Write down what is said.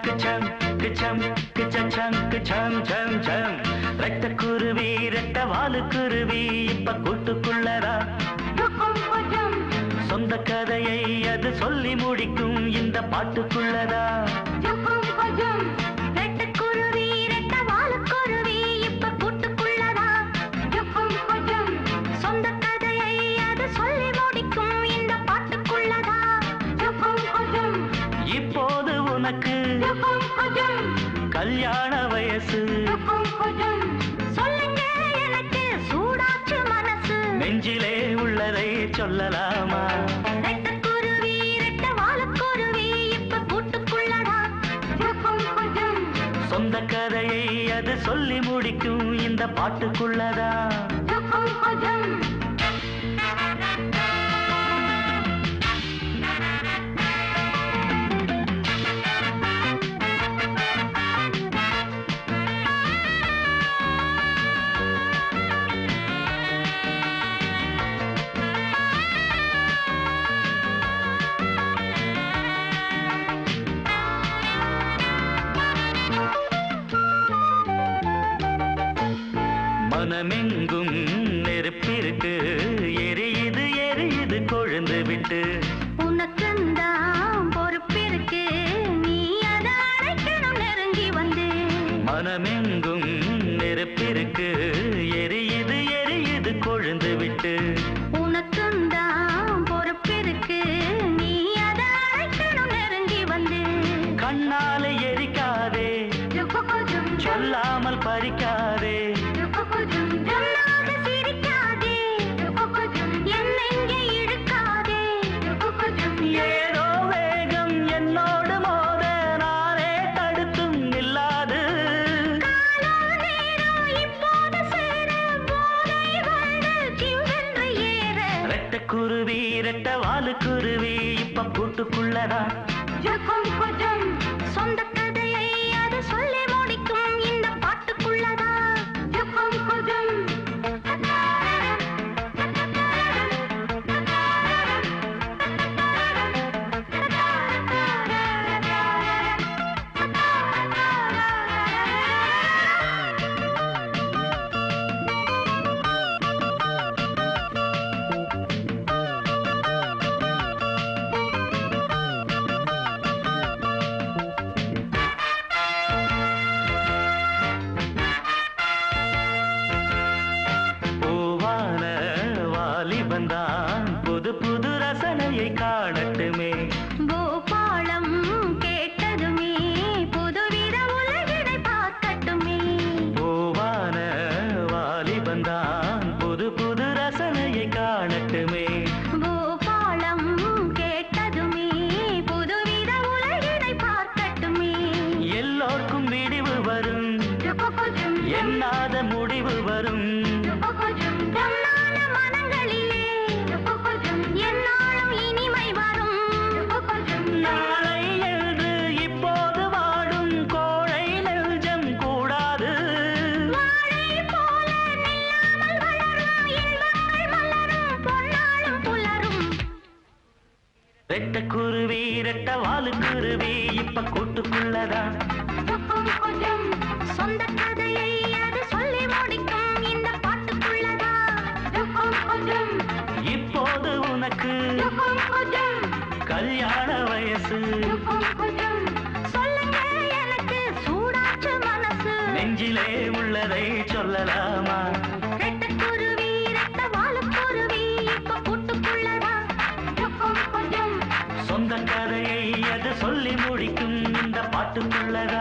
கிச்சம் கிச்சம் கிச்சம் கிச்சம் some some ரெட்ட குருவி ரெட்ட வாலு குருவி இப்ப கூட்டுக்குள்ளரா சொந்த கதையை அது சொல்லி முடிக்கும் இந்த பாட்டுக்குள்ளதா இப்போது உனக்கு கல்யாண வயசு சொல்லுங்க எனக்கு சூடாச்சு மனசு நெஞ்சிலே உள்ளதை சொல்லலாமா ரெட்டக்குருவி ரெட்ட வாழக்குருவி இப்ப கூட்டுக்குள்ளடா சொந்த கதையை அது சொல்லி முடிக்கும் இந்த பாட்டுக்குள்ளதா மனமெங்கும் நெருப்பிருக்கு எரியுது எரியுது கொழுந்து விட்டு உனக்குந்தான் பொறுப்பிருக்கு நீ அதை அழைக்கணும் நெருங்கி வந்து மனமெங்கும் நெருப்பிருக்கு எரியுது எரியுது கொழுந்து விட்டு உனக்குந்தான் பொறுப்பிருக்கு நீ அதை அழைக்கணும் நெருங்கி வந்து கண்ணால எரிக்காதே சொல்லாமல் பறிக்காதே ஏதோ வேகம் என்னோடு மோத நானே தடுத்தும் நில்லாது ரெட்ட குருவி ரெட்ட வாலு குருவி இப்ப கூட்டுக்குள்ளதா சொந்த கதையை அது சொல்லி முடிக்கும் இந்த பாட்டுக்குள்ளதா வாலிபந்தான் புது புது ரசனையை காணட்டுமே பூபாலம் கேட்டதுமே புதுவித உலகினை பார்க்கட்டுமே பூவான வாலிபந்தான் புது புது ரசனையை காணட்டுமே பூபாலம் கேட்டதுமே புதுவித உலகினை பார்க்கட்டுமே எல்லோருக்கும் விடிவு வரும் எண்ணாத முடிவு வரும் நாளை என்று இப்போது வாடும் கோழை நெஞ்சம் கூடாது ரெட்ட குருவி ரெட்ட வாலு குருவி இப்ப கூட்டுக்குள்ளதா சொந்த கதையை அது சொல்லி முடிக்கும் இந்த பாட்டுக்குள்ளதா இப்போது உனக்கு கல்யாண வயசு சொல்லுங்க எனக்கு சூடாச்சு மனசு நெஞ்சிலே உள்ளதை சொல்லலாமா ரெட்டக்குருவி ரெட்ட வாழக்குருவி இப்ப கூட்டுக்குள்ளதா சொந்த கதையை அது சொல்லி முடிக்கும் இந்த பாட்டுக்குள்ளதா